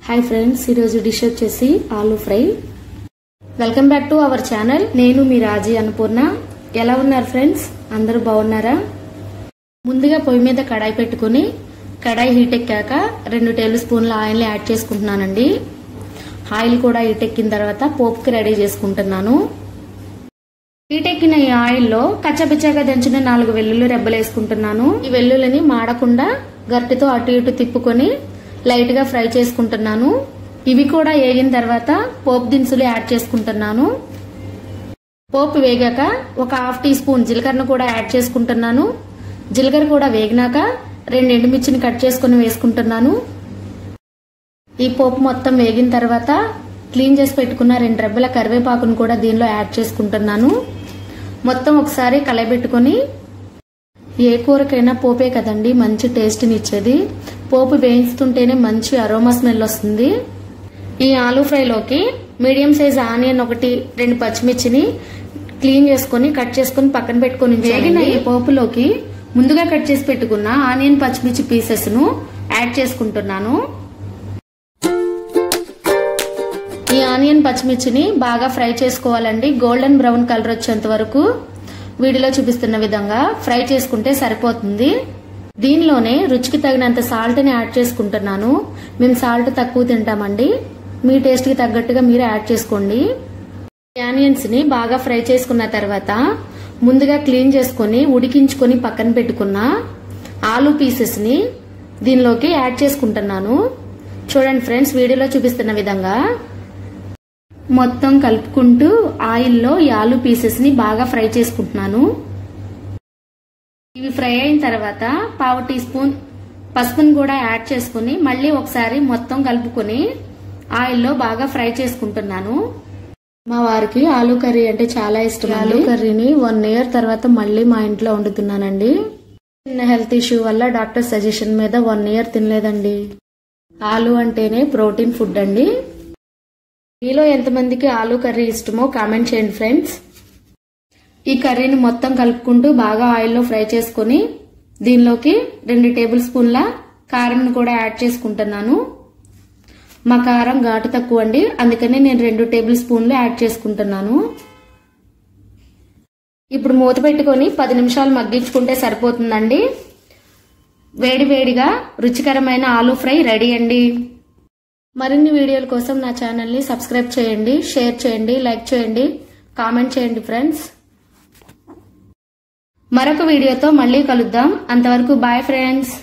Hi friends, ఈరోజు dish వచ్చేసి aloo fry. Welcome back to our channel. నేను మీ రాజీ అన్నపూర్ణ. ఎలా ఉన్నారు ఫ్రెండ్స్? అందరూ బాగున్నారా? ముందుగా పొయ్యి మీద కడాయి పెట్టుకుని కడాయి హీట్ ఎక్కాక 2 టేబుల్ స్పూన్ల ఆయిల్ యాడ్ చేసుకుంటున్నానండి. ఆయిల్ కూడా హీట్ ఎక్కిన తర్వాత పోపుకి రెడీ చేసుకుంటున్నాను. హీట్ ఎక్కిన ఈ ఆయిల్లో కచ్చపిచ్చగా దంచిన 4 వెల్లుల్లి రెబ్బలు వేసుకుంటున్నాను. ఈ వెల్లుల్లిని మాడకుండా గరిటెతో అటు ఇటు తిప్పుకొని లైట్ గా ఫ్రై చేసుకుంటున్నాను. ఇవి కూడా వేగిన తర్వాత పోపు దినుసులు యాడ్ చేసుకుంటున్నాను. పోపు వేగాక ఒక 1/2 టీ స్పూన్ జీలకర్ర కూడా యాడ్ చేసుకుంటున్నాను. జీలకర్ర కూడా వేగినాక 2 ఎండుమిర్చిని కట్ చేసుకుని వేసుకుంటున్నాను. ఈ పోపు మొత్తం వేగిన తర్వాత క్లీన్ చేసి పెట్టుకున్న 2 రెబ్బల కరివేపాకును కూడా దీనిలో యాడ్ చేసుకుంటున్నాను. మొత్తం ఒకసారి కలయబెట్టుకుని, ఏ కూరకైనా పోపే కదండి మంచి టేస్ట్ని ఇచ్చేది. పోపు వేయిస్తుంటేనే మంచి అరోమా స్మెల్ వస్తుంది. ఈ ఆలూ ఫ్రైలోకి మీడియం సైజ్ ఆనియన్ 1, 2 పచ్చిమిర్చిని క్లీన్ చేసుకుని కట్ చేసుకుని పక్కన పెట్టుకుని వేగిన ఈ పోపులోకి ముందుగా కట్ చేసి పెట్టుకున్న ఆనియన్ పచ్చిమిర్చి పీసెస్ ను యాడ్ చేసుకుంటున్నాను. ఈ ఆనియన్ పచ్చిమిర్చిని బాగా ఫ్రై చేసుకోవాలండి. గోల్డెన్ బ్రౌన్ కలర్ వచ్చేంత వరకు వీడియోలో చూపిస్తున్న విధంగా ఫ్రై చేసుకుంటే సరిపోతుంది. దీనిలోనే రుచికి తగినంత సాల్ట్ ని యాడ్ చేసుకుంటున్నాను. మేము సాల్ట్ తక్కువ తింటామండి, మీ టేస్ట్ కి తగ్గట్టుగా మీరు యాడ్ చేసుకోండి. ఆనియన్స్ ని బాగా ఫ్రై చేసుకున్న తర్వాత ముందుగా క్లీన్ చేసుకుని ఉడికించుకొని పక్కన పెట్టుకున్న ఆలూ పీసెస్ ని దీనిలోకి యాడ్ చేసుకుంటున్నాను. చూడండి ఫ్రెండ్స్, వీడియోలో చూపిస్తున్న విధంగా మొత్తం కలుపుకుంటూ ఆయిల్లో ఈ ఆలూ పీసెస్ ని బాగా ఫ్రై చేసుకుంటున్నాను. ఇవి ఫ్రై అయిన తర్వాత 1/2 టీ స్పూన్ పసుపుని కూడా యాడ్ చేసుకుని మళ్ళీ ఒకసారి మొత్తం కలుపుకొని ఆయిల్లో బాగా ఫ్రై చేసుకుంటున్నాను. మా వారికి ఆలూ కర్రీ అంటే చాలా ఇష్టం. ఆలూ కర్రీని 1 ఇయర్ తర్వాత మళ్ళీ మా ఇంట్లో వండుతున్నానండి. చిన్న హెల్త్ ఇష్యూ వల్ల డాక్టర్ సజెషన్ మీద 1 ఇయర్ తినలేదండి. ఆలూ అంటేనే ప్రోటీన్ ఫుడ్ అండి. మీలో ఎంతమందికి ఆలూ కర్రీ ఇష్టమో కామెంట్ చేయండి ఫ్రెండ్స్. ఈ కర్రీని మొత్తం కలుపుకుంటూ బాగా ఆయిల్లో ఫ్రై చేసుకుని దీనిలోకి 2 టేబుల్ స్పూన్ల కారం కూడా యాడ్ చేసుకుంటున్నాను. మా కారం ఘాటు తక్కువ అండి, అందుకని నేను 2 టేబుల్ స్పూన్లు యాడ్ చేసుకుంటున్నాను. ఇప్పుడు మూత పెట్టుకొని 10 నిమిషాలు మగ్గించుకుంటే సరిపోతుందండి. వేడి వేడిగా రుచికరమైన ఆలూ ఫ్రై రెడీ అండి. మరిన్ని వీడియోల కోసం నా ఛానల్ని సబ్స్క్రైబ్ చేయండి, షేర్ చేయండి, లైక్ చేయండి, కామెంట్ చేయండి ఫ్రెండ్స్. మరొక వీడియోతో మళ్ళీ కలుద్దాం. అంతవరకు బాయ్ ఫ్రెండ్స్.